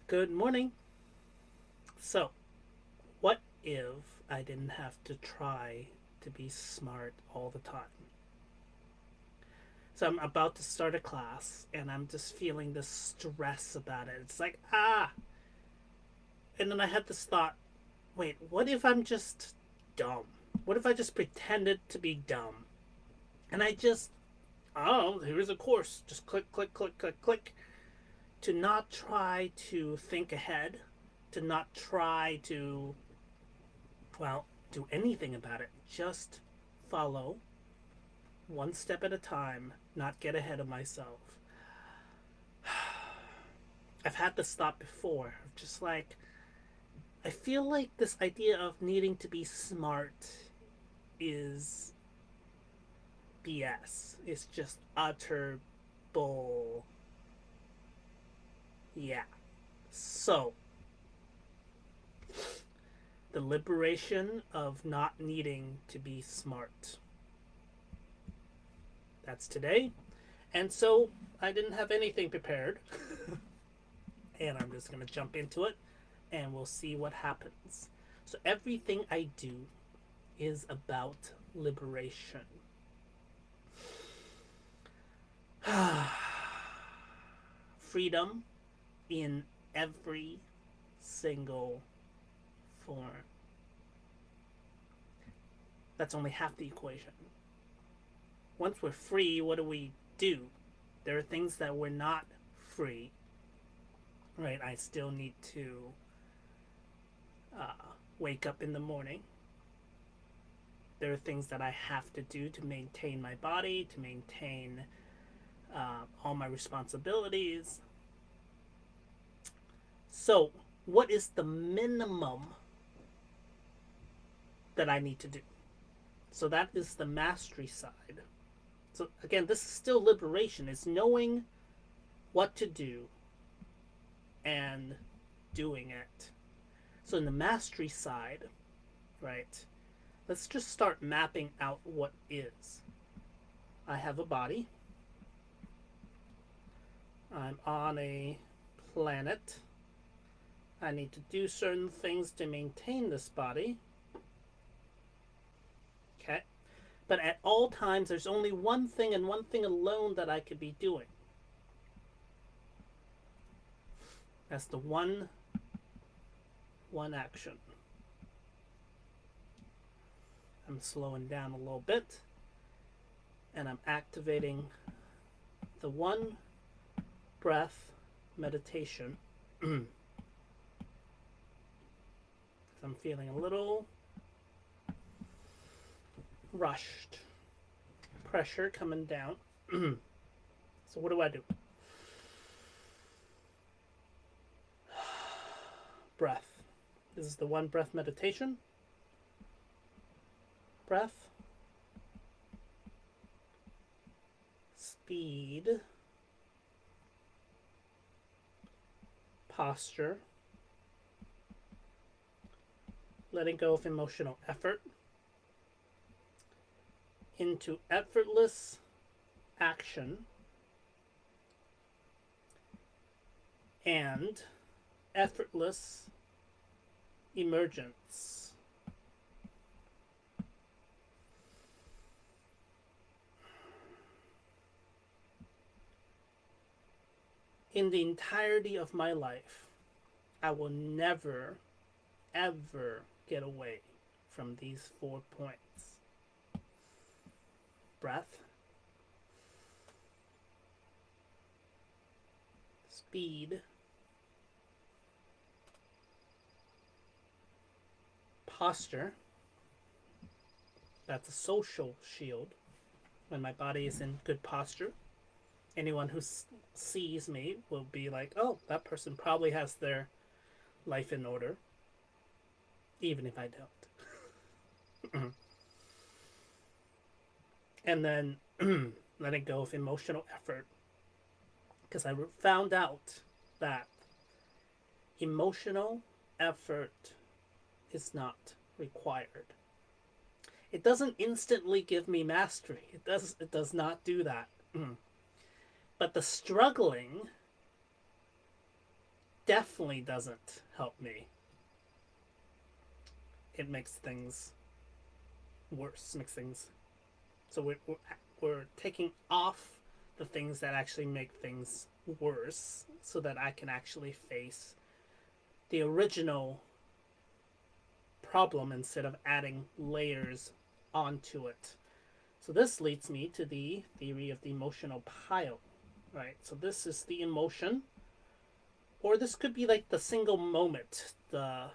Good morning. So, what if I didn't have to try to be smart all the time? So, I'm about to start a class and I'm just feeling this stress about it. It's like, ah! And then I had this thought wait, what if I'm just dumb? What if I just pretended to be dumb? And I just, oh, here's a course. Just click, click, click, click, click. To not try to think ahead, to not try to well, do anything about it. Just follow one step at a time, not get ahead of myself. I've had this thought before. Just like, I feel like this idea of needing to be smart is BS. It's just utter bull. Yeah. So, the liberation of not needing to be smart. That's today. And so I didn't have anything prepared. And I'm just going to jump into it and we'll see what happens. So everything I do is about liberation. Freedom in every single form. That's only half the equation. Once we're free, what do we do? There are things that we're not free. Right? I still need to wake up in the morning. There are things that I have to do to maintain my body, to maintain all my responsibilities. So, what is the minimum that I need to do? So, that is the mastery side. So, again, this is still liberation. It's knowing what to do and doing it. So, in the mastery side, right, let's just start mapping out what is. I have a body. I'm on a planet. I need to do certain things to maintain this body. Okay. But at all times, there's only one thing and one thing alone that I could be doing. That's the one action. I'm slowing down a little bit. And I'm activating the one breath meditation. I'm feeling a little rushed. Pressure coming down. So what do I do? Breath. This is the one breath meditation. Breath. Speed. Posture. Letting go of emotional effort. Into effortless action. And effortless emergence. In the entirety of my life, I will never, ever get away from these 4 points. Breath, speed, posture. That's a social shield. When my body is in good posture, anyone who sees me will be like, oh, that person probably has their life in order, even if I don't. And then letting go of emotional effort. Because I found out that emotional effort is not required. It doesn't instantly give me mastery. It does not do that. But the struggling definitely doesn't help me. It makes things worse. Makes things so we're taking off the things that actually make things worse, so that I can actually face the original problem instead of adding layers onto it. So this leads me to the theory of the emotional pile, right? So this is the emotion, or this could be like the single moment, the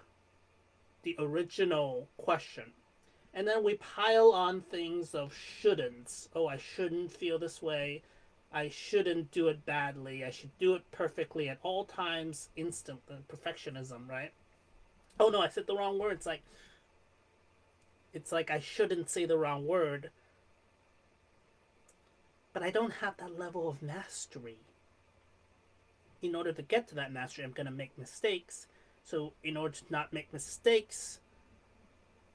original question. And then we pile on things of shouldn'ts. Oh, I shouldn't feel this way. I shouldn't do it badly. I should do it perfectly at all times, instantly. Perfectionism, right? Oh no, I said the wrong word. It's like I shouldn't say the wrong word, but I don't have that level of mastery. In order to get to that mastery, I'm going to make mistakes. So, in order to not make mistakes,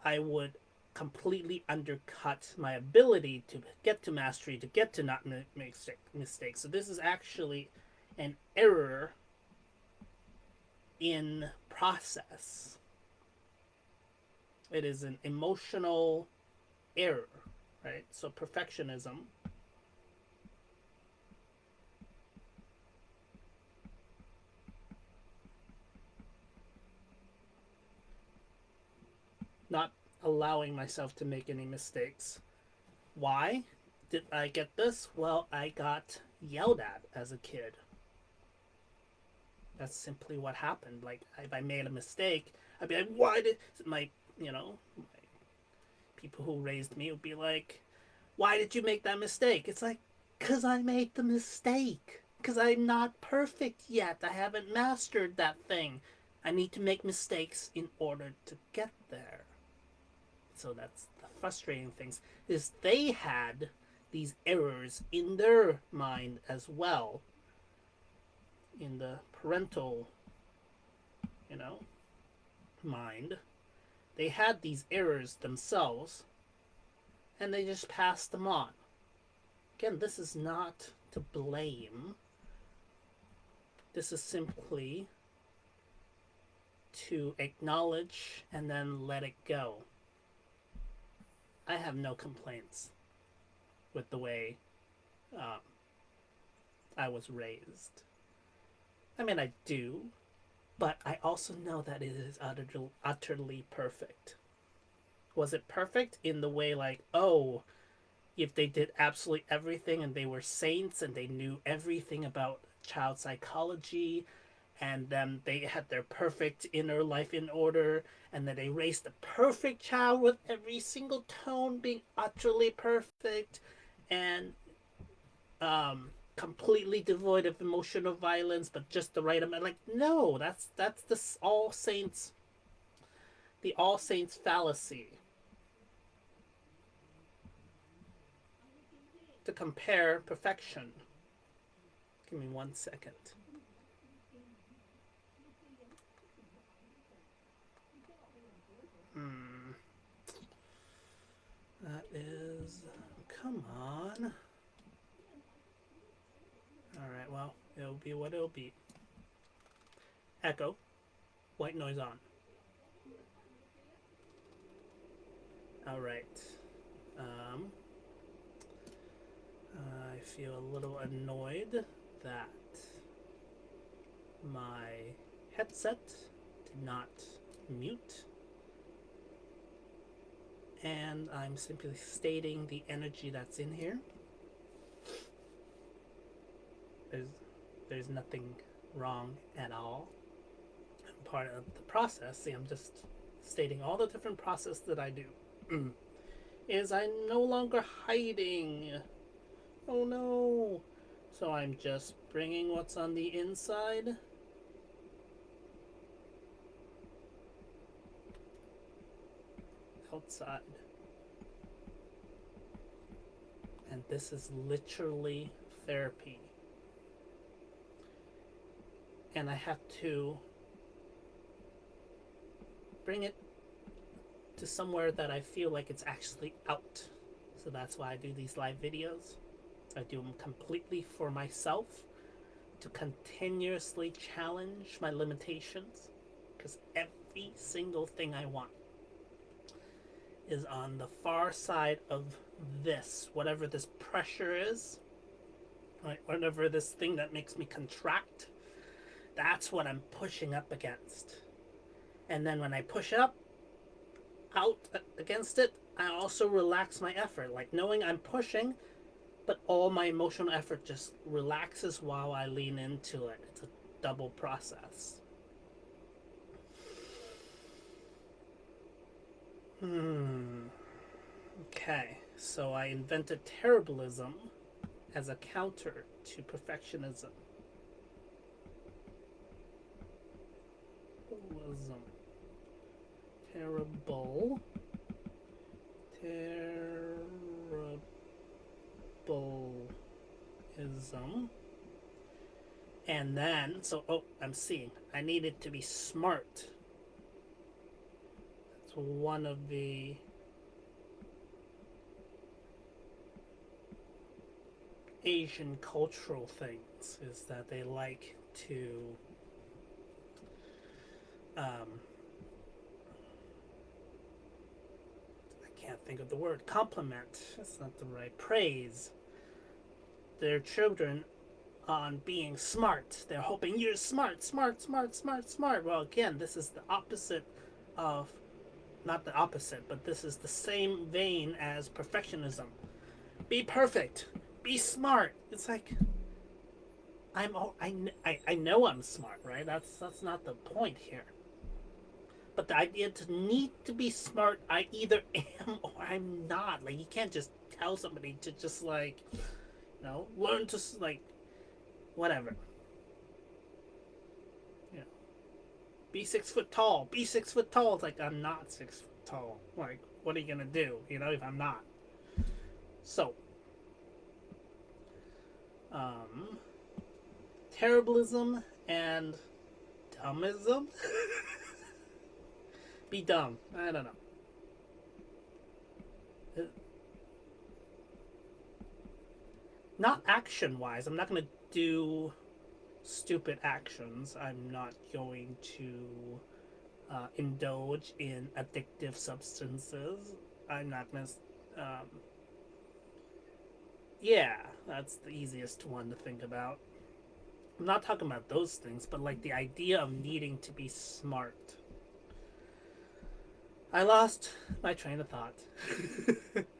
I would completely undercut my ability to get to mastery, to get to not make mistakes. So, this is actually an error in process. It is an emotional error, right? So, perfectionism not allowing myself to make any mistakes. Why did I get this? Well, I got yelled at as a kid. That's simply what happened. Like, if I made a mistake, I'd be like, why did my, my people who raised me would be like, why did you make that mistake? It's like, because I made the mistake. Because I'm not perfect yet. I haven't mastered that thing. I need to make mistakes in order to get there. So that's the frustrating things, is they had these errors in their mind as well, in the parental, you know, mind. They had these errors themselves, and they just passed them on. Again, this is not to blame. This is simply to acknowledge and then let it go. I have no complaints with the way I was raised. I mean, I do, but I also know that it is utterly perfect. Was it perfect in the way like, oh, if they did absolutely everything and they were saints and they knew everything about child psychology, and then they had their perfect inner life in order, and then they raised the perfect child with every single tone being utterly perfect, and completely devoid of emotional violence, but just the right amount. Like, no, that's the all saints, the all saints fallacy. To compare perfection. Give me 1 second. That is. Come on. Alright, well, it'll be what it'll be. Echo. White noise on. Alright. I feel a little annoyed that my headset did not mute. And I'm simply stating the energy that's in here. There's nothing wrong at all. I'm part of the process. See, I'm just stating all the different process that I do. Is I'm no longer hiding. Oh no. So I'm just bringing what's on the inside. Outside. And this is literally therapy. And I have to bring it to somewhere that I feel like it's actually out. So that's why I do these live videos. I do them completely for myself, to continuously challenge my limitations, because every single thing I want is on the far side of this, whatever this pressure is, right? Whatever this thing that makes me contract, that's what I'm pushing up against. And then when I push up out against it, I also relax my effort, like knowing I'm pushing, but all my emotional effort just relaxes while I lean into it. It's a double process. Okay, so I invented Terriblism as a counter to perfectionism. Terrible. Terriblism. And then, I'm seeing. I need it to be smart. That's one of the Asian cultural things, is that they like to I can't think of the word, compliment, that's not the right, praise their children on being smart. They're hoping you're smart, smart, smart, smart, smart. Well, again, this is the opposite of, not the opposite, but this is the same vein as perfectionism. Be perfect. Be smart. It's like, I know I'm smart, right? That's not the point here. But the idea to need to be smart, I either am or I'm not. Like, you can't just tell somebody to just, like, learn to, like, whatever. You know, be 6 foot tall. Be 6 foot tall. It's like, I'm not 6 foot tall. Like, what are you gonna do, if I'm not? So, Terriblism and dummism. Be dumb. I don't know. Not action-wise. I'm not going to do stupid actions. I'm not going to indulge in addictive substances. I'm not going to... yeah, that's the easiest one to think about. I'm not talking about those things, but like the idea of needing to be smart. I lost my train of thought.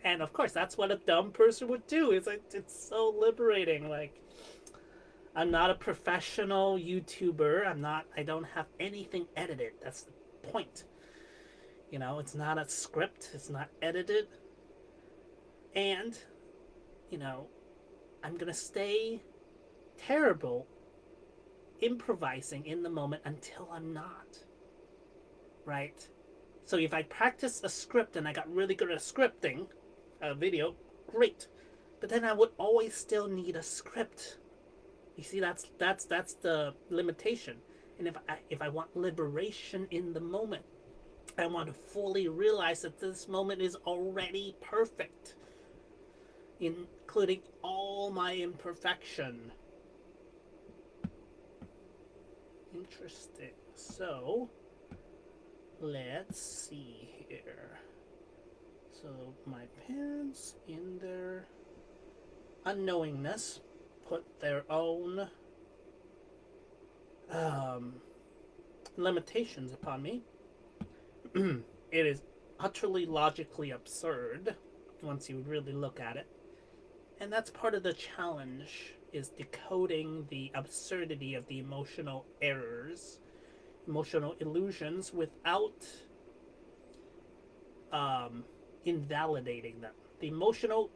And of course, that's what a dumb person would do. It's like, it's so liberating. Like, I'm not a professional YouTuber. I don't have anything edited. That's the point. It's not a script. It's not edited. And, I'm going to stay terrible improvising in the moment until I'm not. Right? So if I practice a script and I got really good at scripting a video, great. But then I would always still need a script. You see, that's the limitation. And if I want liberation in the moment, I want to fully realize that this moment is already perfect, including all my imperfection. Interesting. So, let's see here. So, my parents, in their unknowingness, put their own limitations upon me. It is utterly logically absurd once you really look at it. And that's part of the challenge, is decoding the absurdity of the emotional errors, emotional illusions, without invalidating them. The emotional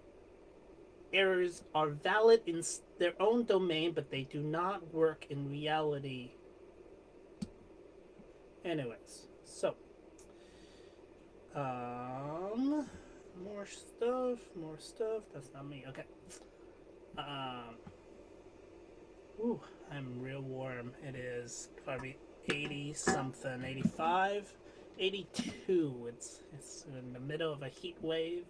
errors are valid in their own domain, but they do not work in reality. Anyways, so more stuff. That's not me. Okay. I'm real warm. It is probably 80 something, 85, 82. It's in the middle of a heat wave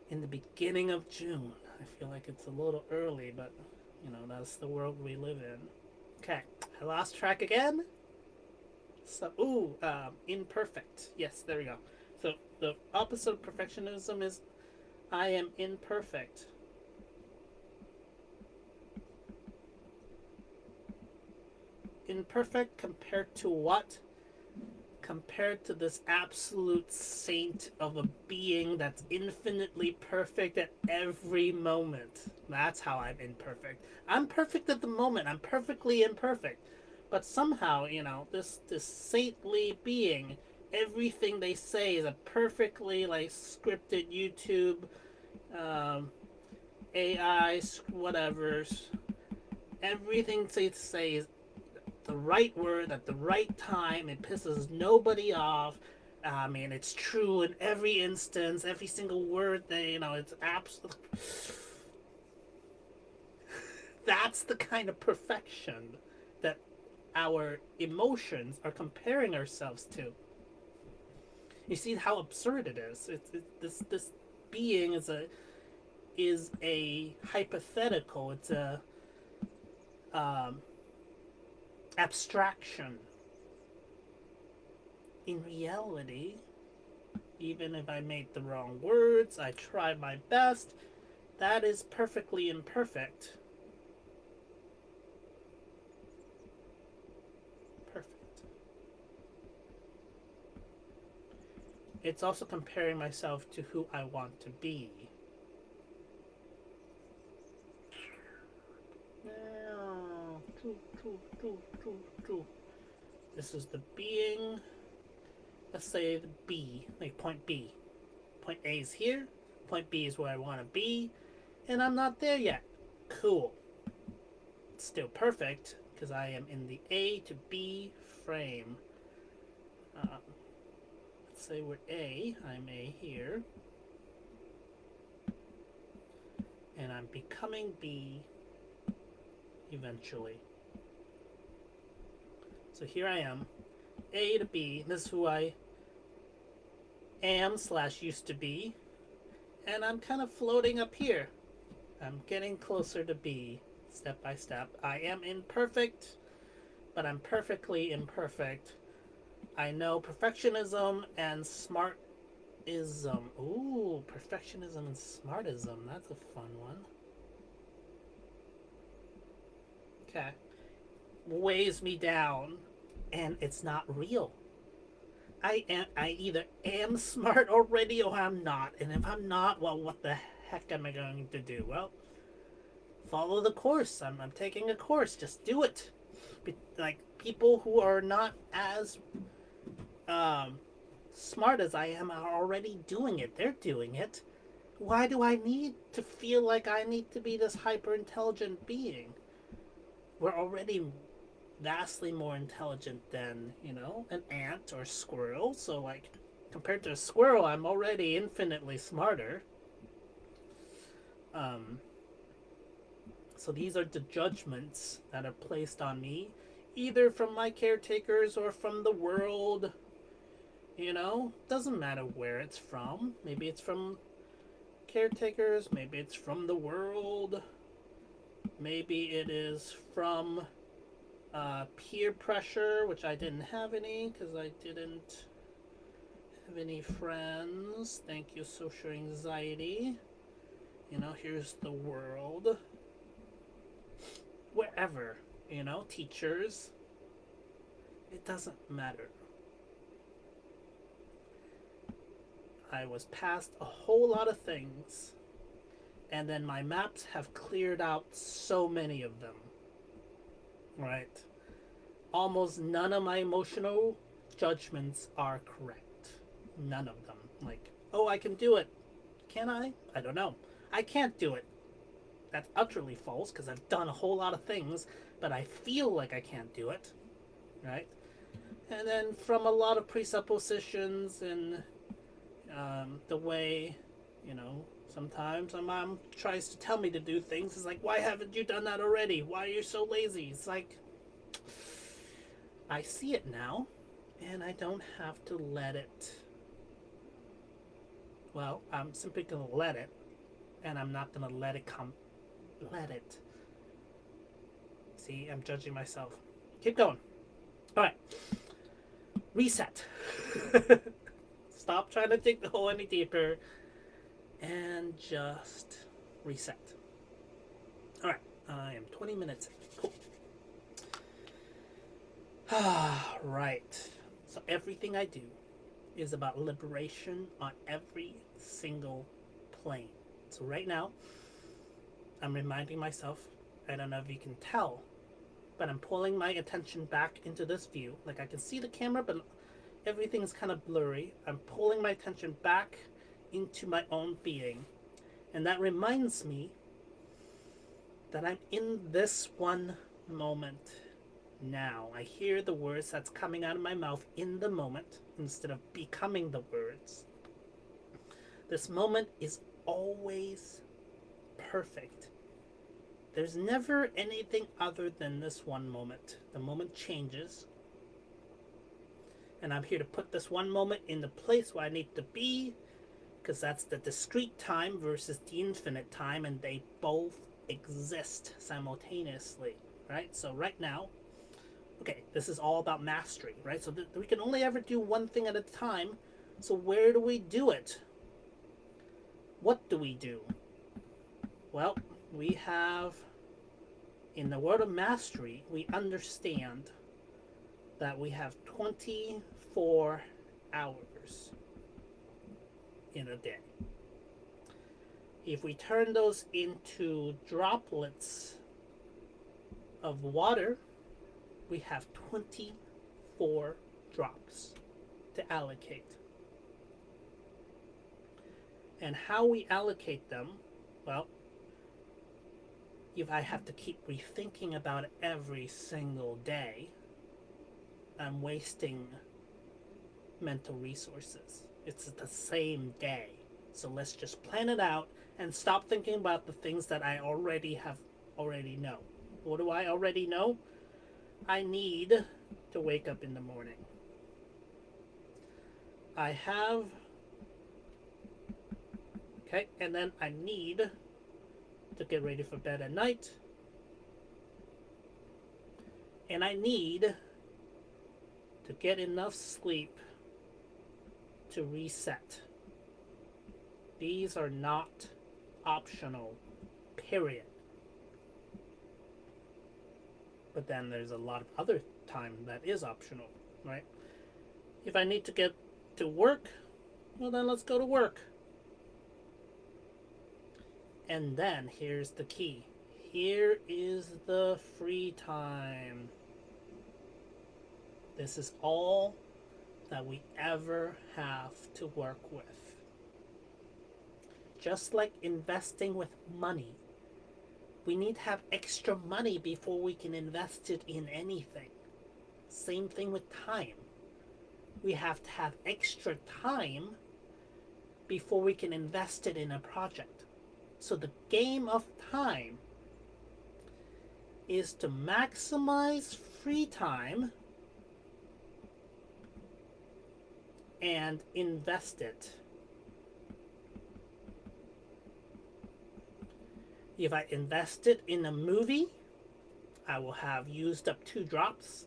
in the beginning of June. I feel like it's a little early, but That's the world we live in. Okay, I lost track again. So, imperfect. Yes, there we go. So the opposite of perfectionism is I am imperfect. Imperfect compared to what? Compared to this absolute saint of a being that's infinitely perfect at every moment. That's how I'm imperfect. I'm perfect at the moment. I'm perfectly imperfect. But somehow, this saintly being, everything they say is a perfectly like scripted YouTube, um, AI, whatever's. Everything they say is the right word at the right time. It pisses nobody off. I mean, it's true in every instance, every single word. It's absolute. That's the kind of perfection that our emotions are comparing ourselves to. You see how absurd it is. This being is a hypothetical. It's a um, abstraction. In reality, even if I made the wrong words, I tried my best. That is perfectly imperfect. Perfect. It's also comparing myself to who I want to be. This is the being. Let's say the B, like point B. Point A is here. Point B is where I want to be. And I'm not there yet. Cool. It's still perfect because I am in the A to B frame. Let's say we're A. I'm A here. And I'm becoming B eventually. So here I am. A to B. This is who I am / used to be. And I'm kind of floating up here. I'm getting closer to B step by step. I am imperfect, but I'm perfectly imperfect. I know perfectionism and smartism. Ooh, perfectionism and smartism. That's a fun one. Okay. Weighs me down, and it's not real. I either am smart already or I'm not. And if I'm not, well, what the heck am I going to do? Well, follow the course. I'm taking a course. Just do it. Like people who are not as um, smart as I am are already doing it. They're doing it. Why do I need to feel like I need to be this hyper intelligent being? We're already vastly more intelligent than, an ant or squirrel. So, like, compared to a squirrel, I'm already infinitely smarter. Um, so these are the judgments that are placed on me, either from my caretakers or from the world. Doesn't matter where it's from. Maybe it's from caretakers, maybe it's from the world, maybe it is from peer pressure, which I didn't have any because I didn't have any friends. Thank you, social anxiety. Here's the world. Wherever, teachers. It doesn't matter. I was past a whole lot of things, and then my maps have cleared out so many of them. Right? Almost none of my emotional judgments are correct. None of them. Like, oh, I can do it. Can I? I don't know. I can't do it. That's utterly false because I've done a whole lot of things, but I feel like I can't do it. Right? And then from a lot of presuppositions and the way, sometimes my mom tries to tell me to do things. It's like, why haven't you done that already? Why are you so lazy? It's like, I see it now, and I don't have to let it. Well, I'm simply going to let it, and I'm not going to let it come. Let it. See, I'm judging myself. Keep going. All right. Reset. Stop trying to dig the hole any deeper and just reset. All right. I am 20 minutes in. Cool. Right. So everything I do is about liberation on every single plane. So right now, I'm reminding myself, I don't know if you can tell, but I'm pulling my attention back into this view. Like I can see the camera, but everything's kind of blurry. I'm pulling my attention back into my own being. And that reminds me that I'm in this one moment now. I hear the words that's coming out of my mouth in the moment instead of becoming the words. This moment is always perfect. There's never anything other than this one moment. The moment changes. And I'm here to put this one moment in the place where I need to be, because that's the discrete time versus the infinite time, and they both exist simultaneously, right? So right now, okay, this is all about mastery, right? So we can only ever do one thing at a time. So where do we do it? What do we do? Well, we have, in the world of mastery, we understand that we have 24 hours in a day. If we turn those into droplets of water, we have 24 drops to allocate. And how we allocate them, well, if I have to keep rethinking about it every single day, I'm wasting mental resources. It's the same day. So let's just plan it out and stop thinking about the things that I already know. What do I already know? I need to wake up in the morning. I have, okay, and then I need to get ready for bed at night. And I need to get enough sleep to reset. These are not optional, period. But then there's a lot of other time that is optional, right? If I need to get to work, well then let's go to work. And then here's the key. Here is the free time. This is all that we ever have to work with. Just like investing with money, we need to have extra money before we can invest it in anything. Same thing with time. We have to have extra time before we can invest it in a project. So the game of time is to maximize free time and invest it. If I invest it in a movie, I will have used up 2 drops,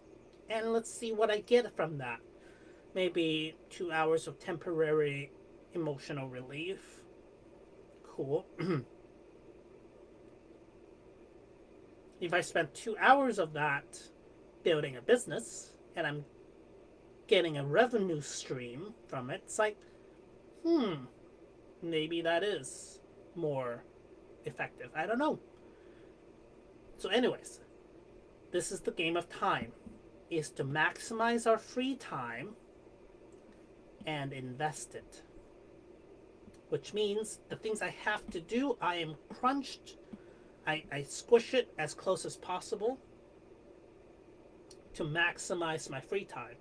and let's see what I get from that. Maybe 2 hours of temporary emotional relief. Cool. If I spend 2 hours of that building a business, and I'm getting a revenue stream from it, it's like, maybe that is more effective. I don't know. So anyways, this is the game of time, is to maximize our free time and invest it. Which means the things I have to do, I am crunched. I squish it as close as possible to maximize my free time.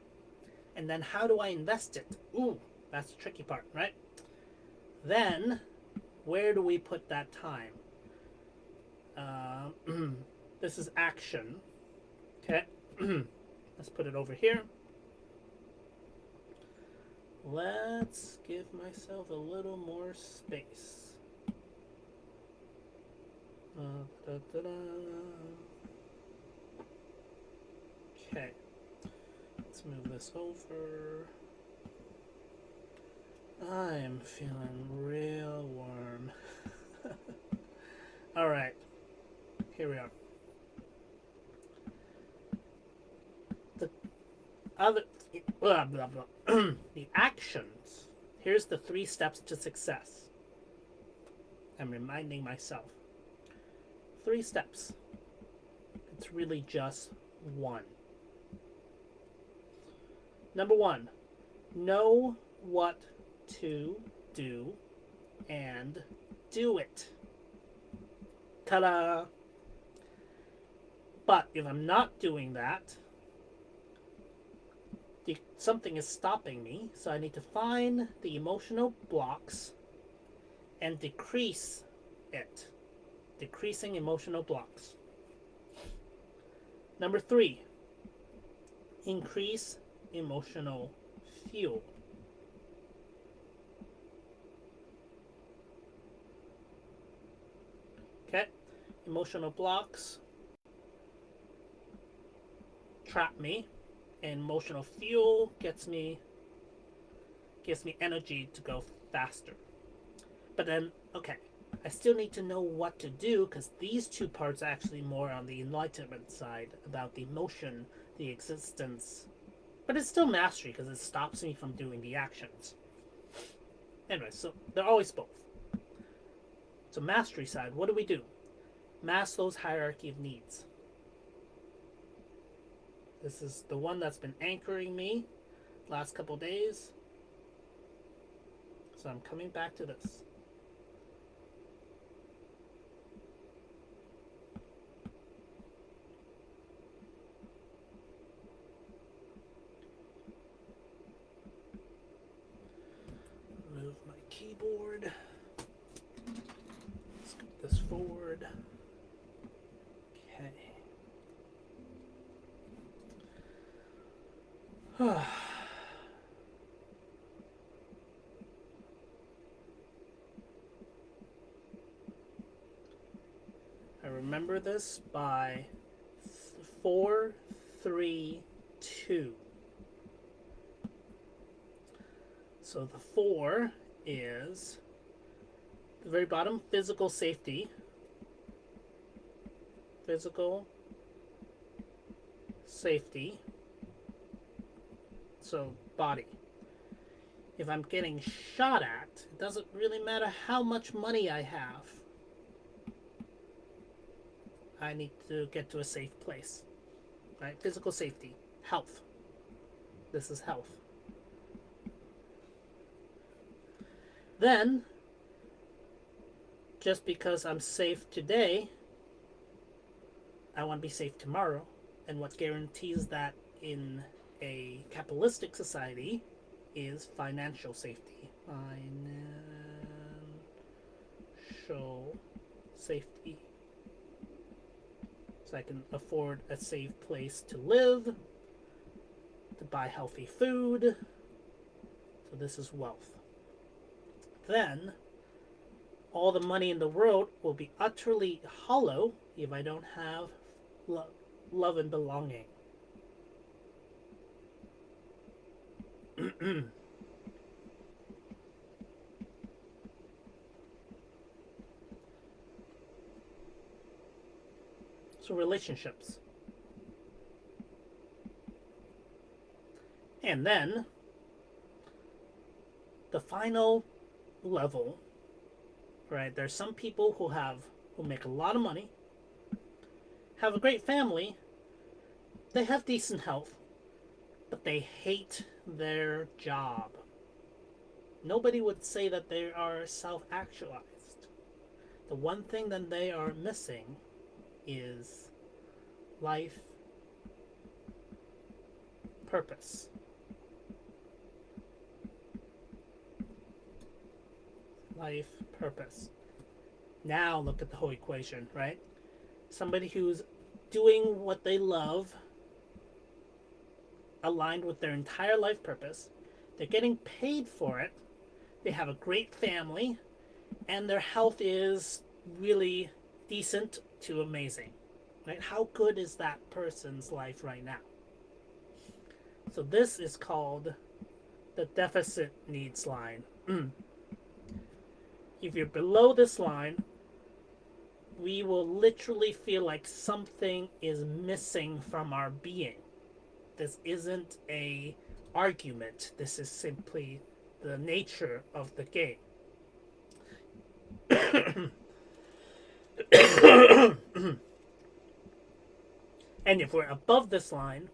And then how do I invest it? Ooh, that's the tricky part, right? Then, where do we put that time? This is action. Okay, let's put it over here. Let's give myself a little more space. Okay. Let's move this over. I am feeling real warm. Alright. Here we are. The other... Blah, blah, blah. The actions. Here's the 3 steps to success. I'm reminding myself. 3 steps. It's really just 1. Number 1. Know what to do and do it. Ta-da! But if I'm not doing that, something is stopping me, so I need to find the emotional blocks and decrease it. Decreasing emotional blocks. Number 3, increase emotional fuel. Okay, emotional blocks trap me, and emotional fuel gives me energy to go faster. But then, okay, I still need to know what to do, because these 2 parts are actually more on the enlightenment side, about the emotion, the existence. But it's still mastery, because it stops me from doing the actions. Anyway, so they're always both. So mastery side, what do? Maslow's hierarchy of needs. This is the one that's been anchoring me last couple days. So I'm coming back to this. Move my keyboard. Scoot this forward. Okay. I remember this by 4, 3, 2. So the 4 is the very bottom, physical safety. Physical safety. So body. If I'm getting shot at, it doesn't really matter how much money I have. I need to get to a safe place. Right? Physical safety. Health. This is health. Then, just because I'm safe today, I want to be safe tomorrow. And what guarantees that in a capitalistic society is financial safety. Financial safety. So I can afford a safe place to live, to buy healthy food. So this is wealth. Then, all the money in the world will be utterly hollow if I don't have love and belonging. So relationships. And then the final level, right? There's some people who make a lot of money, have a great family, they have decent health, but they hate their job. Nobody would say that they are self-actualized. The one thing that they are missing is life purpose. Life purpose. Now look at the whole equation, right? Somebody who's doing what they love, aligned with their entire life purpose, they're getting paid for it, they have a great family, and their health is really decent to amazing. Right? How good is that person's life right now? So this is called the deficit needs line. If you're below this line, we will literally feel like something is missing from our being. This isn't a argument. This is simply the nature of the game. And if we're above this line,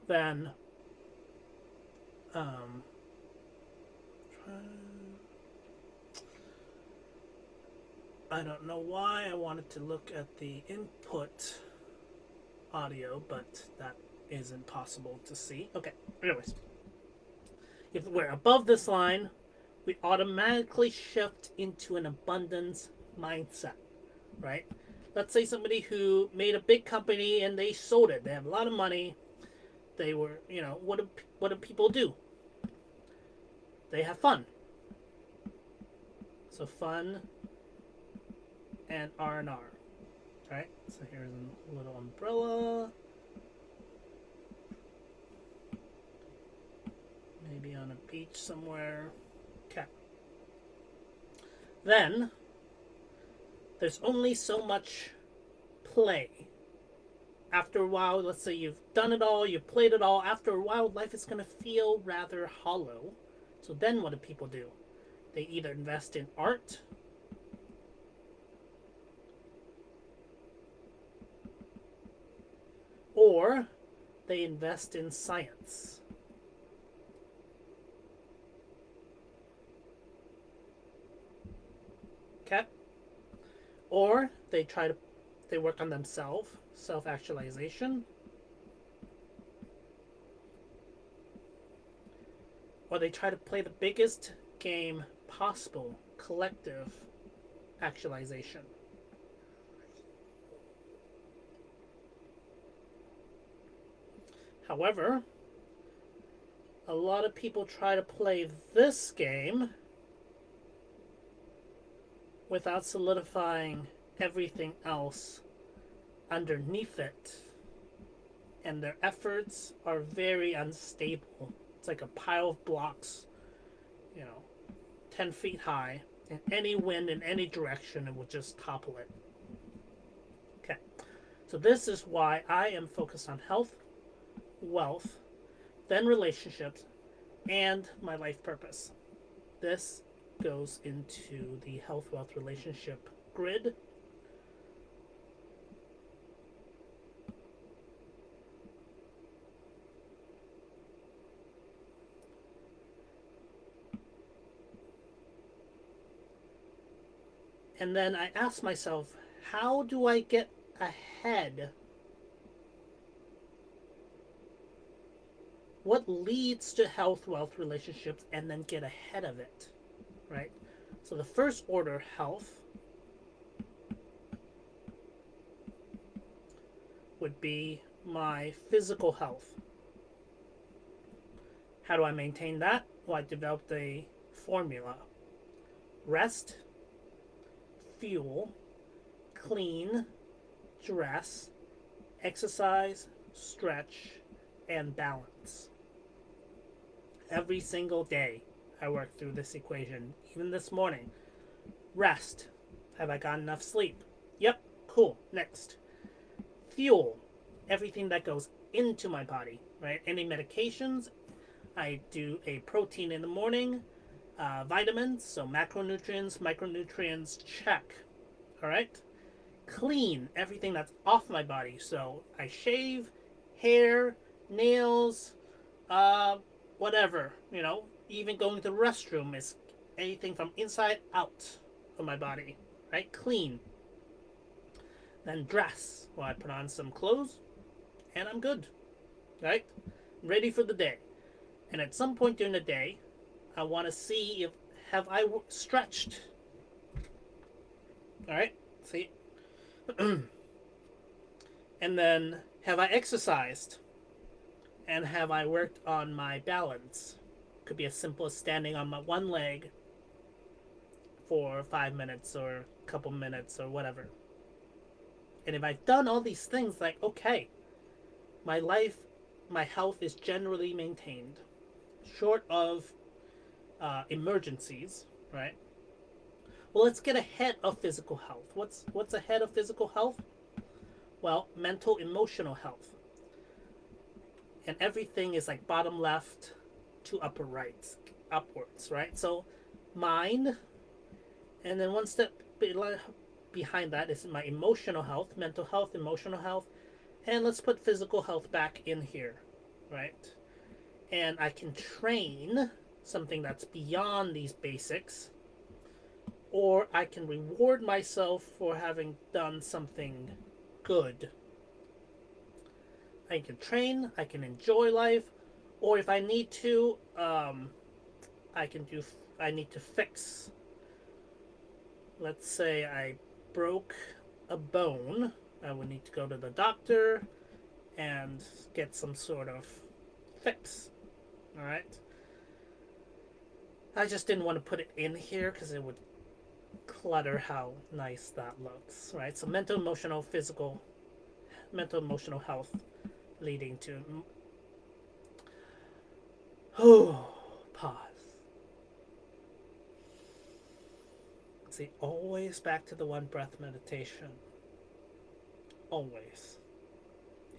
then I don't know why I wanted to look at the input audio, but that isn't possible to see. Okay, anyways. If we're above this line, we automatically shift into an abundance mindset, right? Let's say somebody who made a big company and they sold it. They have a lot of money. They were, what do people do? They have fun. So fun and R&R. Right? So here's a little umbrella. Maybe on a beach somewhere. Okay. Then, there's only so much play. After a while, let's say you've done it all, you've played it all. After a while, life is going to feel rather hollow. So then what do people do? They either invest in art, or they invest in science. Okay? Or they work on themselves, self-actualization. Or they try to play the biggest game possible, collective actualization. However, a lot of people try to play this game without solidifying everything else underneath it. And their efforts are very unstable. It's like a pile of blocks, 10 feet high. And any wind in any direction, it will just topple it. Okay. So this is why I am focused on health, wealth, then relationships, and my life purpose. This goes into the health, wealth, relationship grid. And then I ask myself, how do I get ahead? What leads to health, wealth, relationships, and then get ahead of it, right? So the first order, health, would be my physical health. How do I maintain that? Well, I developed a formula. Rest, fuel, clean, dress, exercise, stretch, and balance. Every single day I work through this equation. Even this morning. Rest. Have I got enough sleep? Yep. Cool. Next. Fuel. Everything that goes into my body, right? Any medications. I do a protein in the morning. Vitamins, so macronutrients, micronutrients, check. All right. Clean. Everything that's off my body. So I shave, hair, nails, whatever, even going to the restroom is anything from inside out of my body, right? Clean. Then dress. Well, I put on some clothes and I'm good, right? Ready for the day. And at some point during the day, I want to see if have I stretched. All right, see? And then have I exercised? And have I worked on my balance? Could be as simple as standing on my one leg for 5 minutes or a couple minutes or whatever. And if I've done all these things, like, okay, my life my health is generally maintained, short of emergencies, right? Well, let's get ahead of physical health. What's ahead of physical health? Well, mental, emotional health. And everything is like bottom left to upper right, upwards, right? So mind, and then one step behind that is my emotional health, mental health, emotional health, and let's put physical health back in here, right? And I can train something that's beyond these basics, or I can reward myself for having done something good. I can train, I can enjoy life, or if I need to, I need to fix. Let's say I broke a bone, I would need to go to the doctor and get some sort of fix. All right. I just didn't want to put it in here because it would clutter how nice that looks, right? So mental, emotional, physical, mental, emotional health leading to pause. See, always back to the one breath meditation. Always.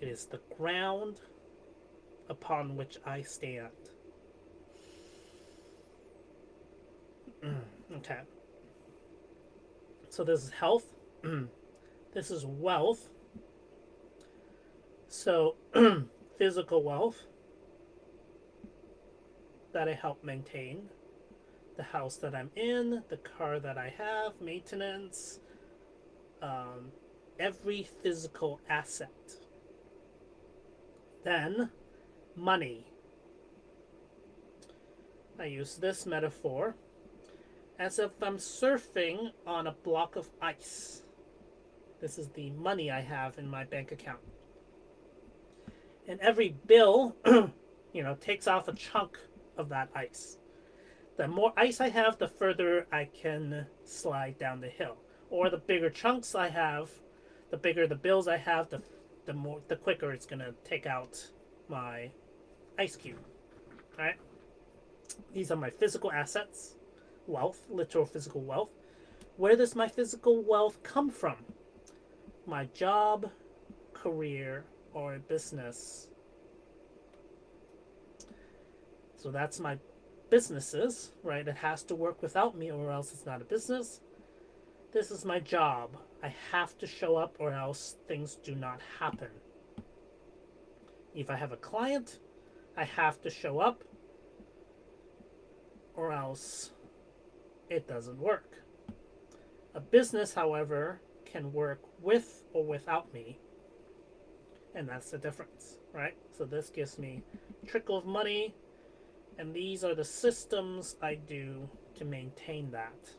It is the ground upon which I stand. Okay. So this is health. This is wealth. So physical wealth that I help maintain. The house that I'm in, the car that I have, maintenance, every physical asset. Then money. I use this metaphor as if I'm surfing on a block of ice. This is the money I have in my bank account. And every bill, takes off a chunk of that ice. The more ice I have, the further I can slide down the hill. Or the bigger chunks I have, the bigger the bills I have, the quicker it's going to take out my ice cube. All right? These are my physical assets, wealth, literal physical wealth. Where does my physical wealth come from? My job, career, or business. So that's my businesses, right? It has to work without me or else it's not a business. This is my job. I have to show up or else things do not happen. If I have a client, I have to show up or else it doesn't work. A business, however, can work with or without me. And that's the difference, right? So this gives me a trickle of money. And these are the systems I do to maintain that.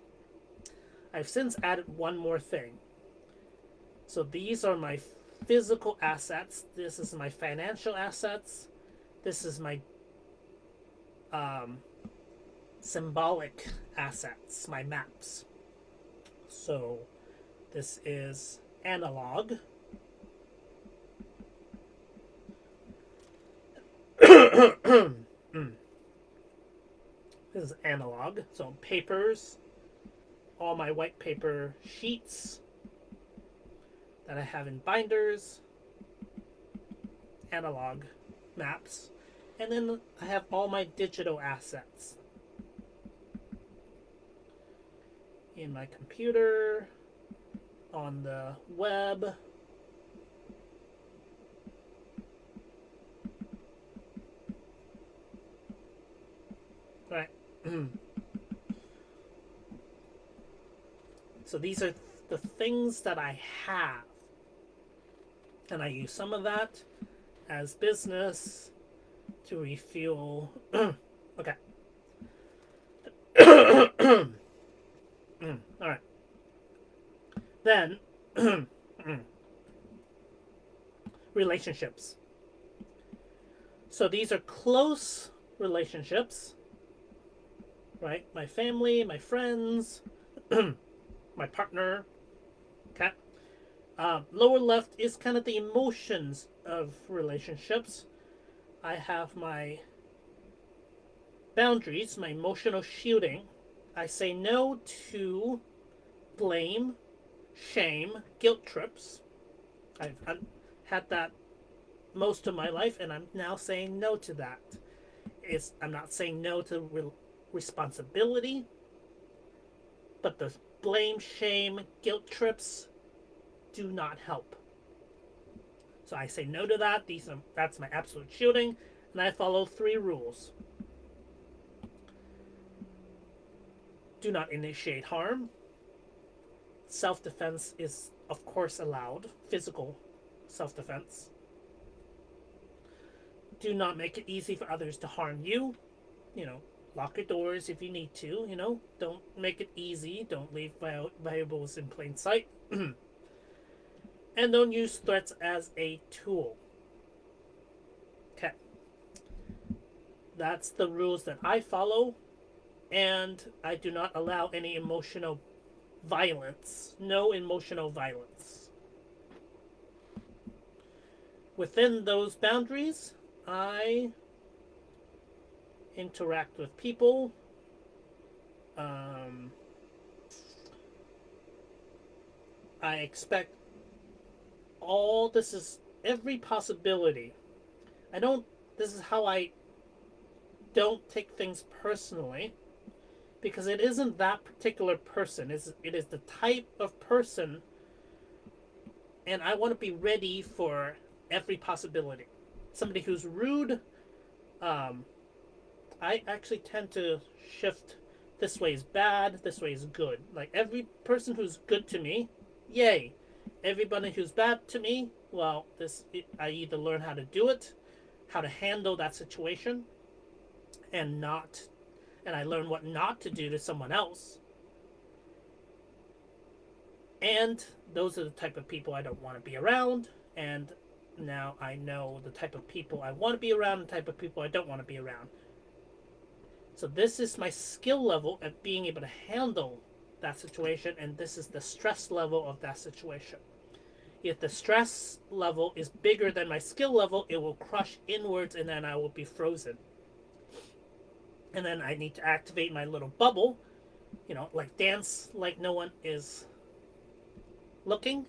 I've since added one more thing. So these are my physical assets. This is my financial assets. This is my symbolic assets, my maps. So this is analog. This is analog, so papers, all my white paper sheets that I have in binders, analog maps, and then I have all my digital assets in my computer, on the web, right? So these are the things that I have. And I use some of that as business to refuel. Okay. All right. Then, relationships. So these are close relationships, right? My family, my friends, my partner. Okay. Lower left is kind of the emotions of relationships. I have my boundaries, my emotional shielding. I say no to blame, shame, guilt trips. I've had that most of my life, and I'm now saying no to that. I'm not saying no to responsibility, but the blame, shame, guilt trips do not help. So I say no to that. That's my absolute shielding, and I follow 3 rules. Do not initiate harm. Self-defense is, of course, allowed. Physical self-defense. Do not make it easy for others to harm you. Lock your doors if you need to. Don't make it easy. Don't leave valuables in plain sight. And don't use threats as a tool. Okay. That's the rules that I follow. And I do not allow any emotional violence. No emotional violence. Within those boundaries, I interact with people. I expect every possibility. This is how I don't take things personally, because it isn't that particular person. It is the type of person, and I want to be ready for every possibility. Somebody who's rude, I actually tend to shift. This way is bad, this way is good. Like, every person who's good to me, yay. Everybody who's bad to me, well, I either learn how to do it, how to handle that situation, and I learn what not to do to someone else. And those are the type of people I don't want to be around, and now I know the type of people I want to be around and the type of people I don't want to be around. So this is my skill level at being able to handle that situation, and this is the stress level of that situation. If the stress level is bigger than my skill level, it will crush inwards, and then I will be frozen. And then I need to activate my little bubble, like dance like no one is looking.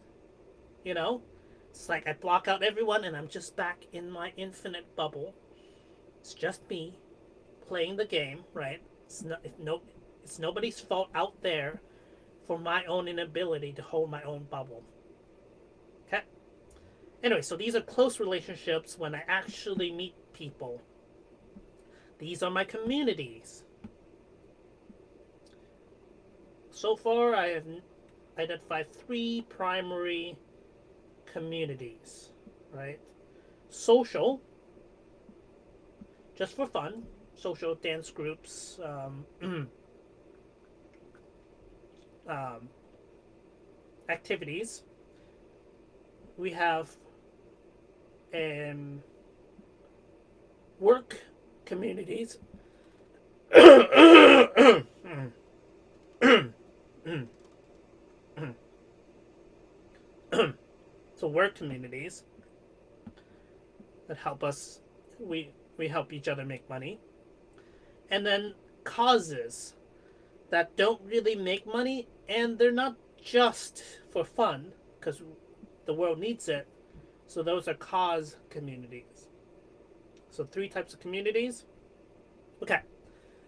It's like I block out everyone, and I'm just back in my infinite bubble. It's just me playing the game, right? It's nobody's fault out there for my own inability to hold my own bubble. Okay? Anyway, so these are close relationships when I actually meet people. These are my communities. So far, I have identified 3 primary communities, right? Social, just for fun. Social dance groups, activities. We have work communities. So work communities that help us. We help each other make money. And then causes that don't really make money, and they're not just for fun, because the world needs it. So those are cause communities. So 3 types of communities. Okay,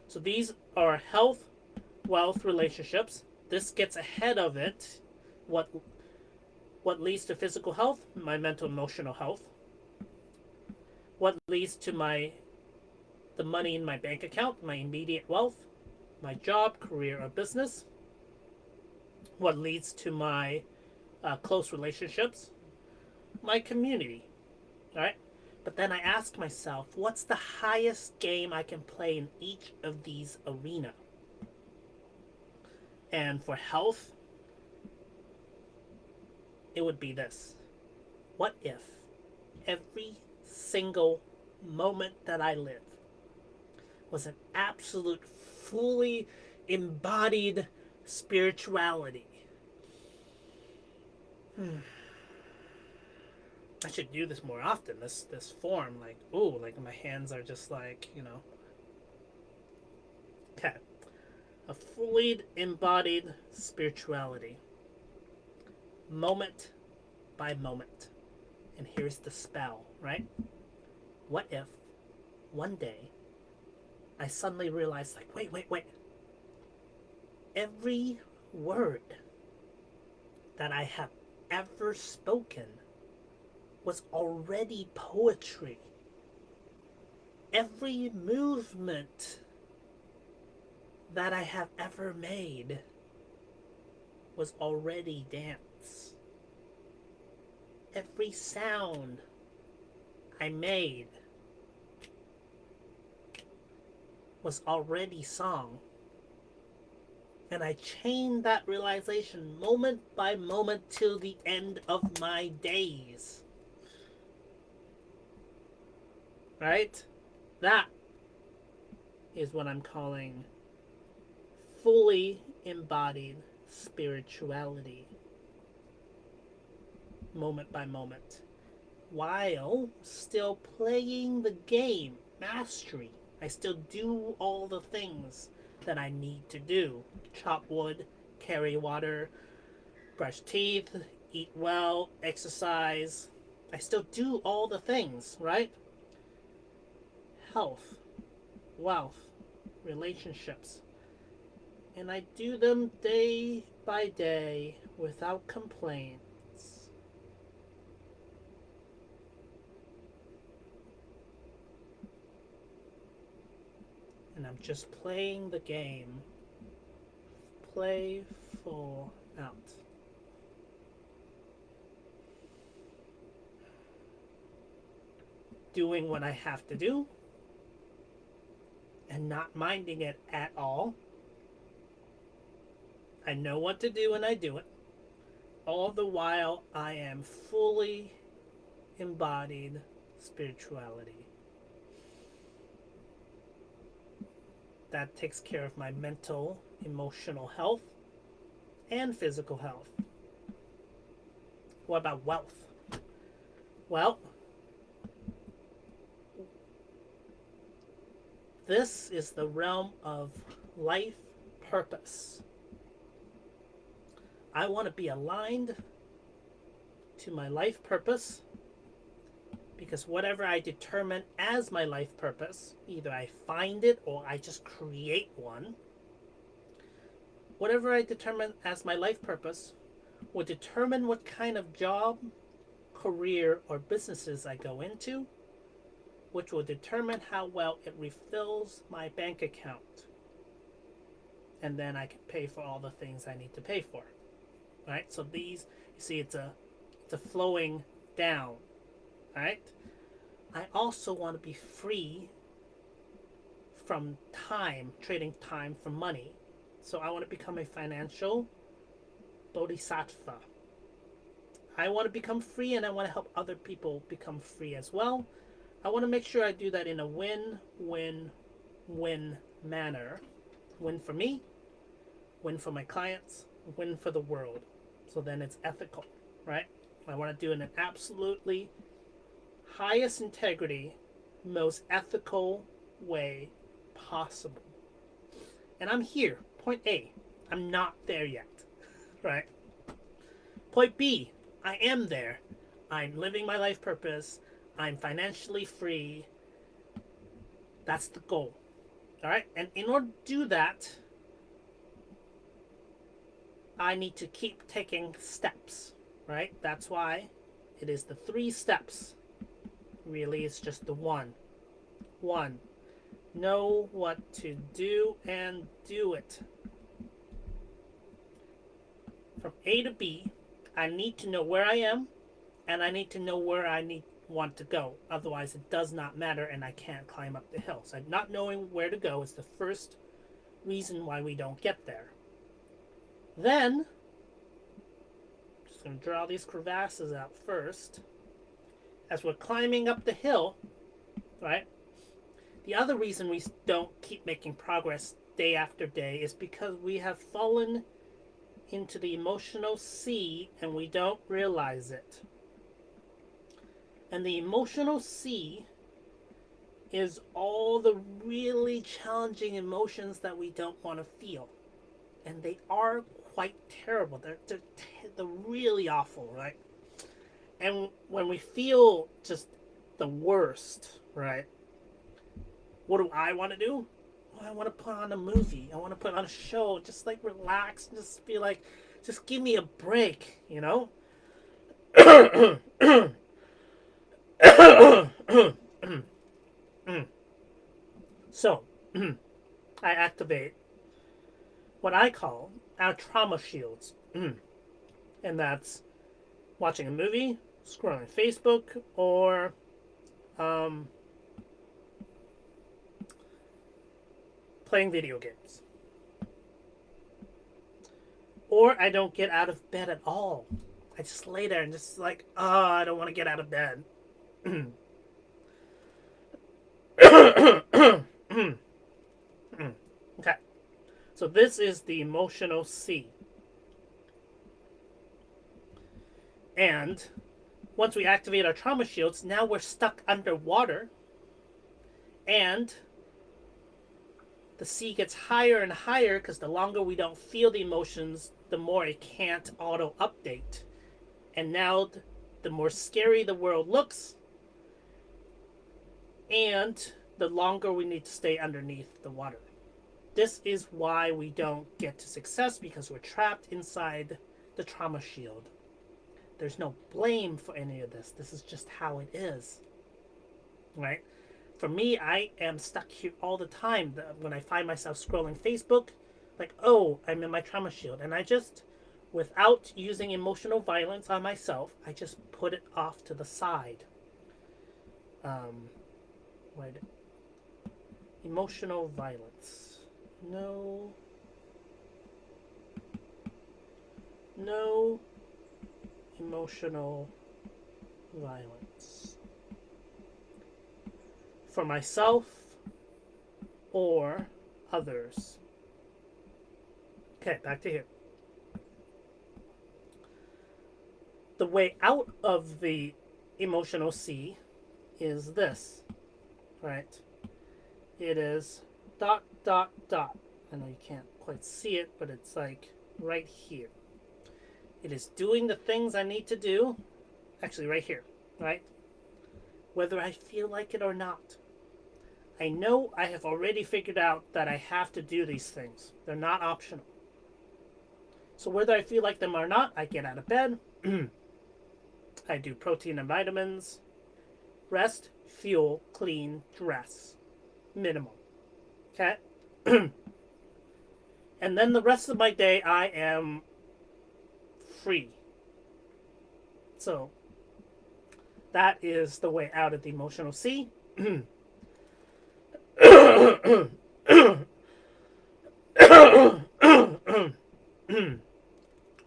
so these are health, wealth, relationships. This gets ahead of it. What leads to physical health? My mental, emotional health. What leads to the money in my bank account, my immediate wealth, my job, career, or business. What leads to my close relationships, my community. All right? But then I ask myself, what's the highest game I can play in each of these arenas? And for health, it would be this. What if every single moment that I live was an absolute, fully embodied spirituality? I should do this more often. This form, like, ooh, like my hands are just like, Okay. A fully embodied spirituality, moment by moment. And here's the spell, right? What if one day I suddenly realized, like, wait. Every word that I have ever spoken was already poetry. Every movement that I have ever made was already dance. Every sound I made was already song. And I chained that realization moment by moment till the end of my days. Right? That is what I'm calling fully embodied spirituality. Moment by moment. While still playing the game, mastery. I still do all the things that I need to do. Chop wood, carry water, brush teeth, eat well, exercise. I still do all the things, right? Health, wealth, relationships. And I do them day by day without complaints. And I'm just playing the game. Play full out. Doing what I have to do and not minding it at all. I know what to do and I do it. All the while I am fully embodied spirituality. That takes care of my mental, emotional health and physical health. What about wealth? Well, this is the realm of life purpose. I want to be aligned to my life purpose because whatever I determine as my life purpose, either I find it or I just create one. Whatever I determine as my life purpose will determine what kind of job, career, or businesses I go into, which will determine how well it refills my bank account. And then I can pay for all the things I need to pay for. Right? So these, you see, it's a flowing down. Right? I also want to be free from time, trading time for money. So I want to become a financial bodhisattva. I want to become free and I want to help other people become free as well. I want to make sure I do that in a win-win-win manner. Win for me, win for my clients, win for the world. So then it's ethical, right? I want to do it in an absolutely highest integrity, most ethical way possible. And I'm here. Point A. I'm not there yet, right? Point B. I am there. I'm living my life purpose. I'm financially free. That's the goal. All right? And in order to do that, I need to keep taking steps, right? That's why it is the 3 steps. Really, it's just the one. One, know what to do and do it. From A to B, I need to know where I am, and I need to know where I want to go. Otherwise, it does not matter, and I can't climb up the hill. So not knowing where to go is the first reason why we don't get there. Then, I'm just going to draw these crevasses out first. As we're climbing up the hill, right? The other reason we don't keep making progress day after day is because we have fallen into the emotional sea and we don't realize it. And the emotional C is all the really challenging emotions that we don't want to feel. And they are quite terrible. They're really awful, right? And when we feel just the worst, right? What do I want to do? Well, I want to put on a movie. I want to put on a show. Just like relax and just be like, just give me a break, you know? So, I activate what I call our trauma shields. And that's watching a movie, scrolling Facebook, or playing video games. Or I don't get out of bed at all. I just lay there and just like, oh, I don't want to get out of bed. Okay. So this is the emotional C. And once we activate our trauma shields, now we're stuck underwater. And the C gets higher and higher because the longer we don't feel the emotions, the more it can't auto update. And now the more scary the world looks, and the longer we need to stay underneath the water. This is why we don't get to success, because we're trapped inside the trauma shield. There's no blame for any of this. This is just how it is. Right? For me, I am stuck here all the time. When I find myself scrolling Facebook, like, oh, I'm in my trauma shield. And I just, without using emotional violence on myself, I just put it off to the side. Wait. Emotional violence. No emotional violence. For myself or others. Okay, back to here. The way out of the emotional C is this, right? It is ... I know you can't quite see it, but it's like right here. It is doing the things I need to do, actually right here, right? Whether I feel like it or not. I know I have already figured out that I have to do these things. They're not optional. So whether I feel like them or not, I get out of bed. I do protein and vitamins. Rest, fuel, clean, dress. Minimum. Okay? And then the rest of my day, I am free. So, that is the way out of the emotional C.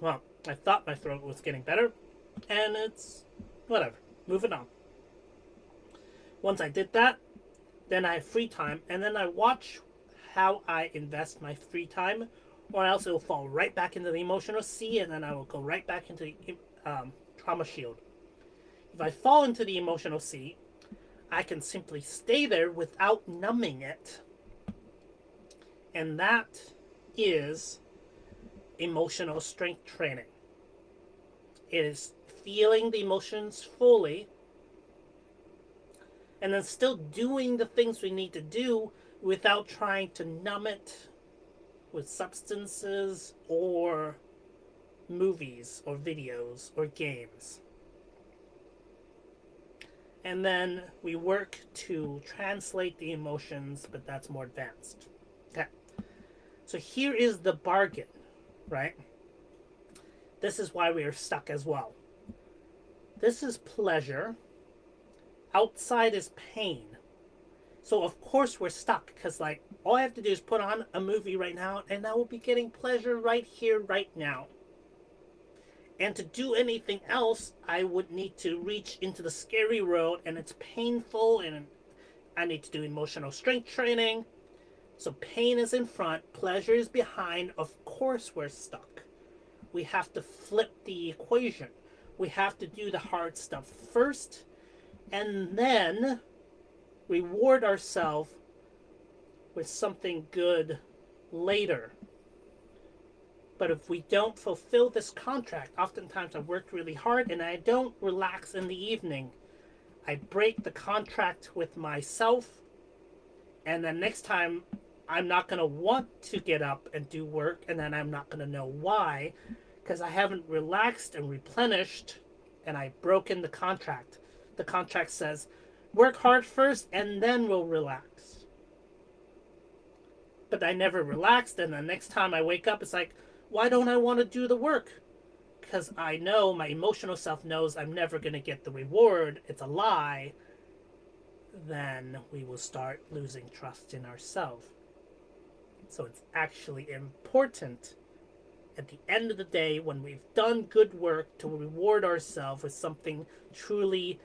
Well, I thought my throat was getting better, and it's whatever. Moving on. Once I did that, then I have free time, and then I watch how I invest my free time, or else it will fall right back into the emotional C, and then I will go right back into the trauma shield. If I fall into the emotional C, I can simply stay there without numbing it. And that is emotional strength training. It is feeling the emotions fully and then still doing the things we need to do without trying to numb it with substances or movies or videos or games. And then we work to translate the emotions, but that's more advanced. Okay. So here is the bargain, right? This is why we are stuck as well. This is pleasure. Outside is pain. So of course we're stuck, because like all I have to do is put on a movie right now, and I will be getting pleasure right here, right now. And to do anything else, I would need to reach into the scary world, and it's painful, and I need to do emotional strength training. So pain is in front, pleasure is behind. Of course we're stuck. We have to flip the equation. We have to do the hard stuff first and then reward ourselves with something good later. But if we don't fulfill this contract, oftentimes I worked really hard and I don't relax in the evening. I break the contract with myself, and then next time I'm not going to want to get up and do work, and then I'm not going to know why, because I haven't relaxed and replenished, and I've broken the contract. The contract says, work hard first, and then we'll relax. But I never relaxed, and the next time I wake up, it's like, why don't I want to do the work? Because I know, my emotional self knows I'm never going to get the reward. It's a lie. Then we will start losing trust in ourselves. So it's actually important at the end of the day, when we've done good work, to reward ourselves with something truly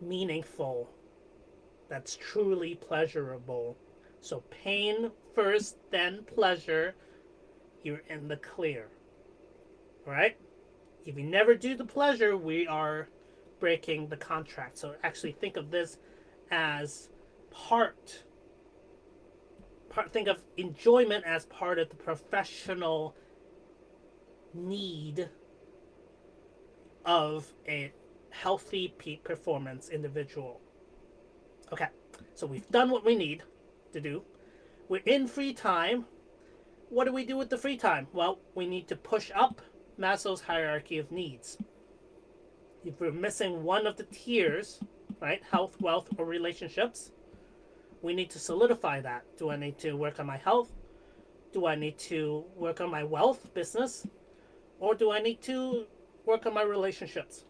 meaningful, that's truly pleasurable. So pain first, then pleasure. You're in the clear. Right? If we never do the pleasure, we are breaking the contract. So actually think of this as think of enjoyment as part of the professional need of a healthy peak performance individual. Okay, so we've done what we need to do. We're in free time. What do we do with the free time? Well, we need to push up Maslow's hierarchy of needs. If we're missing one of the tiers, right, health, wealth, or relationships, we need to solidify that. Do I need to work on my health? Do I need to work on my wealth, business? Or do I need to work on my relationships?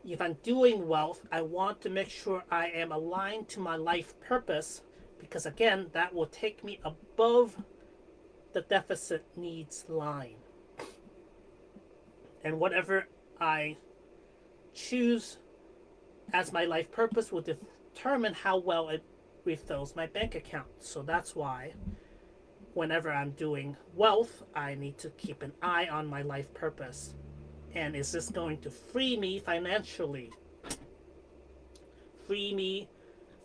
If I'm doing wealth, I want to make sure I am aligned to my life purpose, because again, that will take me above the deficit needs line. And whatever I choose as my life purpose will determine how well it refills my bank account. So that's why whenever I'm doing wealth, I need to keep an eye on my life purpose. And is this going to free me financially? Free me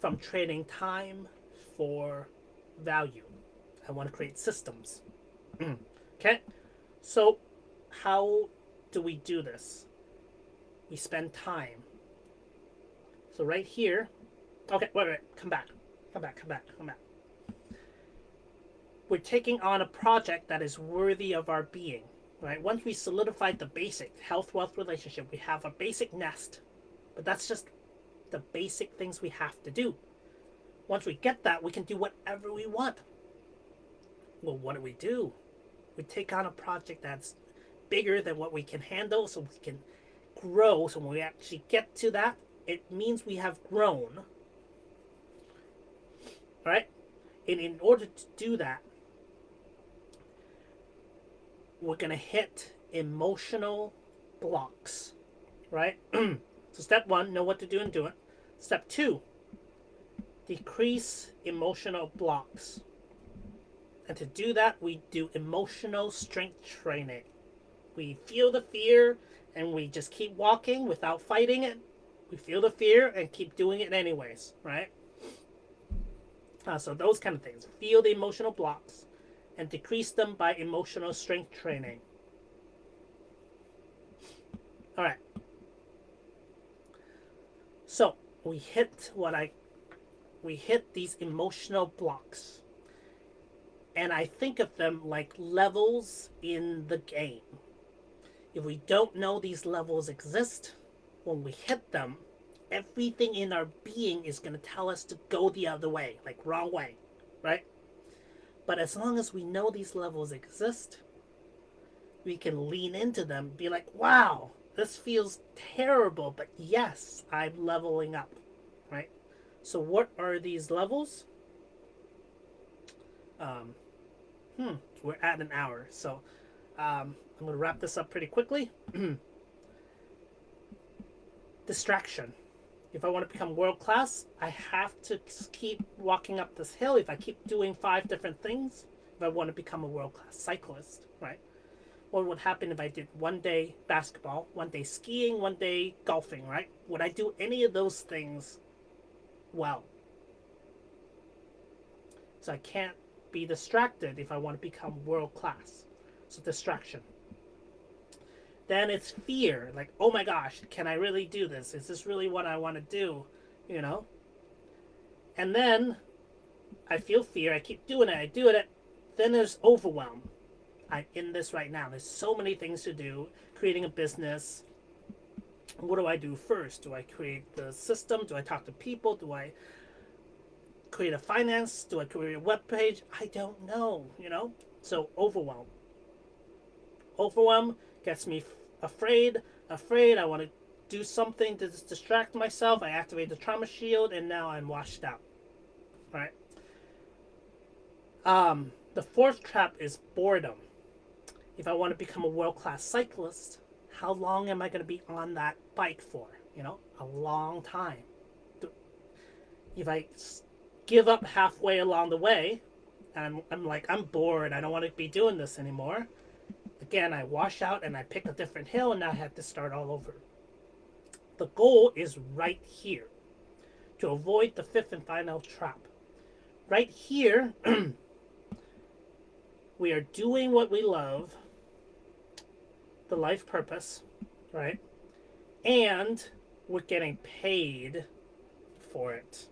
from trading time for value. I want to create systems. Okay? So how do we do this? We spend time. So right here, okay, wait, come back. We're taking on a project that is worthy of our being, right? Once we solidified the basic health, wealth, relationship, we have a basic nest. But that's just the basic things we have to do. Once we get that, we can do whatever we want. Well, what do? We take on a project that's bigger than what we can handle, so we can grow. So when we actually get to that, it means we have grown. Right? And in order to do that, we're going to hit emotional blocks. Right? So step 1, know what to do and do it. Step 2, decrease emotional blocks. And to do that, we do emotional strength training. We feel the fear and we just keep walking without fighting it. We feel the fear and keep doing it anyways, right? So those kind of things. Feel the emotional blocks and decrease them by emotional strength training. All right. So we hit these emotional blocks. And I think of them like levels in the game. If we don't know these levels exist, when we hit them, everything in our being is going to tell us to go the other way, like wrong way, right? But as long as we know these levels exist, we can lean into them, be like, wow, this feels terrible, but yes, I'm leveling up, right? So what are these levels? We're at an hour, so I'm going to wrap this up pretty quickly. Distraction. If I want to become world class, I have to keep walking up this hill. If I keep doing 5 different things, if I want to become a world class cyclist, right? what would happen if I did one day basketball, one day skiing, one day golfing, right? Would I do any of those things well? So I can't be distracted if I want to become world class. So distraction. Then it's fear, like, oh my gosh, can I really do this? Is this really what I want to do? You know? And then I feel fear, I keep doing it, I do it. Then there's overwhelm. I'm in this right now. There's so many things to do. Creating a business. What do I do first? Do I create the system? Do I talk to people? Do I create a finance? Do I create a web page? I don't know, you know? So overwhelm. Overwhelm gets me afraid. I want to do something to distract myself. I activate the trauma shield, and now I'm washed out. All right. The fourth trap is boredom. If I want to become a world-class cyclist, how long am I going to be on that bike for? You know, a long time. If I give up halfway along the way, and I'm like, I'm bored, I don't want to be doing this anymore. Again, I wash out and I pick a different hill, and now I have to start all over. The goal is right here, to avoid the fifth and final trap. Right here, we are doing what we love, the life purpose, right? And we're getting paid for it.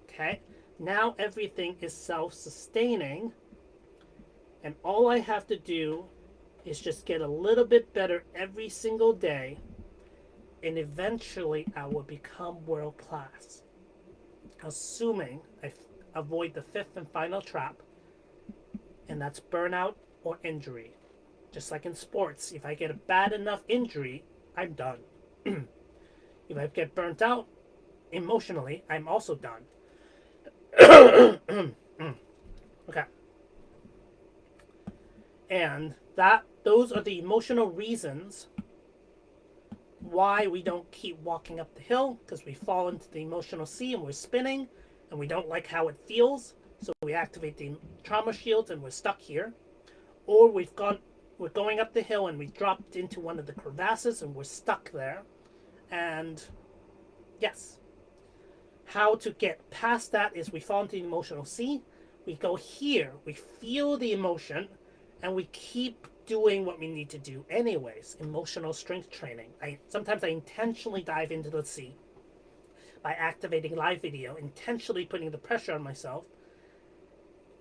Okay? Now everything is self-sustaining, and all I have to do is just get a little bit better every single day, and eventually I will become world class. Assuming I avoid the fifth and final trap, and that's burnout or injury. Just like in sports, if I get a bad enough injury, I'm done. If I get burnt out emotionally, I'm also done. Okay. And those are the emotional reasons why we don't keep walking up the hill, because we fall into the emotional sea and we're spinning and we don't like how it feels, so we activate the trauma shields and we're stuck here. Or we're going up the hill and we dropped into one of the crevasses and we're stuck there. And yes, how to get past that is we fall into the emotional sea, we go here, we feel the emotion, and we keep doing what we need to do anyways. Emotional strength training. Sometimes I intentionally dive into the sea by activating live video, intentionally putting the pressure on myself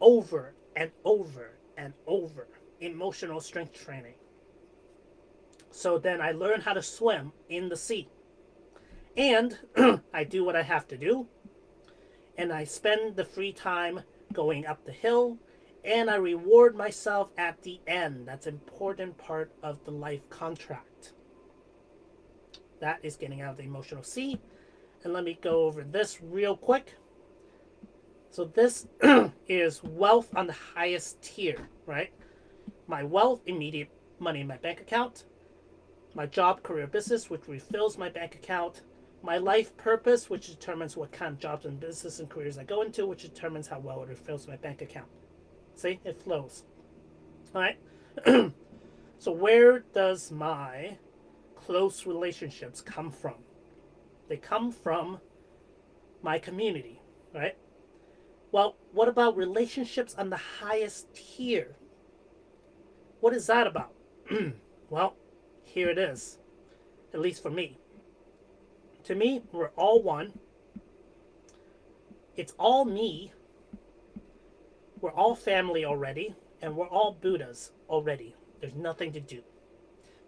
over and over and over. Emotional strength training. So then I learn how to swim in the sea. And I do what I have to do. And I spend the free time going up the hill. And I reward myself at the end. That's an important part of the life contract. That is getting out of the emotional sea. And let me go over this real quick. So this is wealth on the highest tier, right? My wealth, immediate money in my bank account. My job, career, business, which refills my bank account. My life purpose, which determines what kind of jobs and business and careers I go into, which determines how well it refills my bank account. See, it flows. All right. So where does my close relationships come from? They come from my community, right? Well, what about relationships on the highest tier? What is that about? Well, here it is, at least for me. To me, we're all one. It's all me. We're all family already, and we're all Buddhas already. There's nothing to do.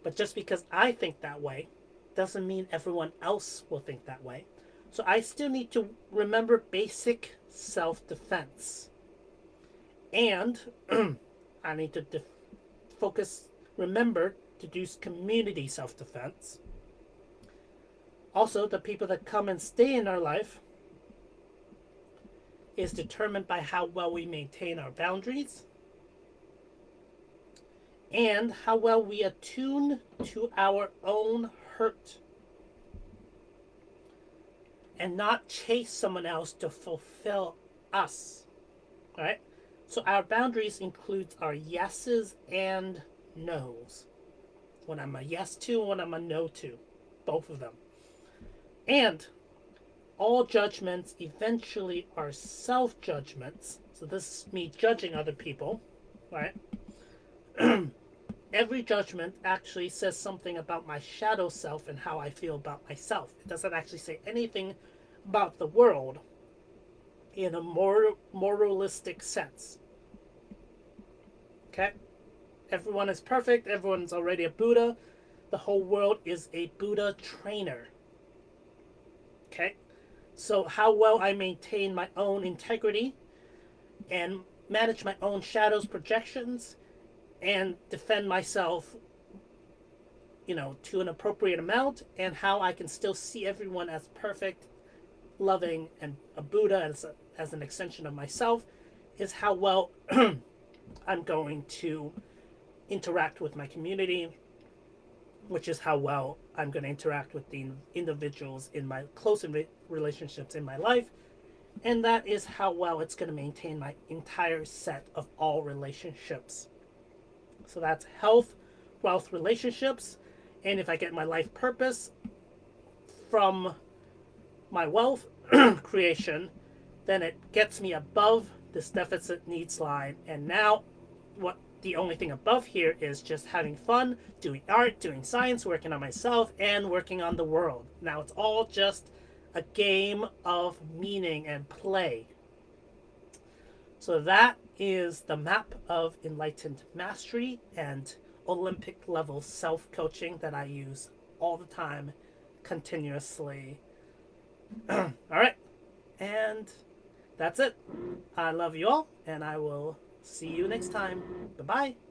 But just because I think that way doesn't mean everyone else will think that way. So I still need to remember basic self-defense. And I need to remember to do community self-defense. Also, the people that come and stay in our life is determined by how well we maintain our boundaries and how well we attune to our own hurt and not chase someone else to fulfill us. All right? So our boundaries include our yeses and no's. When I'm a yes to, when I'm a no to. Both of them. And all judgments eventually are self-judgments. So this is me judging other people, right? Every judgment actually says something about my shadow self and how I feel about myself. It doesn't actually say anything about the world in a more moralistic sense. Okay? Everyone is perfect. Everyone's already a Buddha. The whole world is a Buddha trainer. Okay? So how well I maintain my own integrity and manage my own shadows, projections, and defend myself, to an appropriate amount, and how I can still see everyone as perfect, loving, and a Buddha as an extension of myself, is how well I'm going to interact with my community, which is how well I'm going to interact with the individuals in my close relationships in my life, and that is how well it's going to maintain my entire set of all relationships. So that's health, wealth, relationships, and if I get my life purpose from my wealth creation, then it gets me above this deficit needs line. And now, what the only thing above here is just having fun, doing art, doing science, working on myself, and working on the world. Now it's all just a game of meaning and play. So that is the map of enlightened mastery and Olympic level self-coaching that I use all the time, continuously. All right. And that's it. I love you all, and I will see you next time. Bye-bye.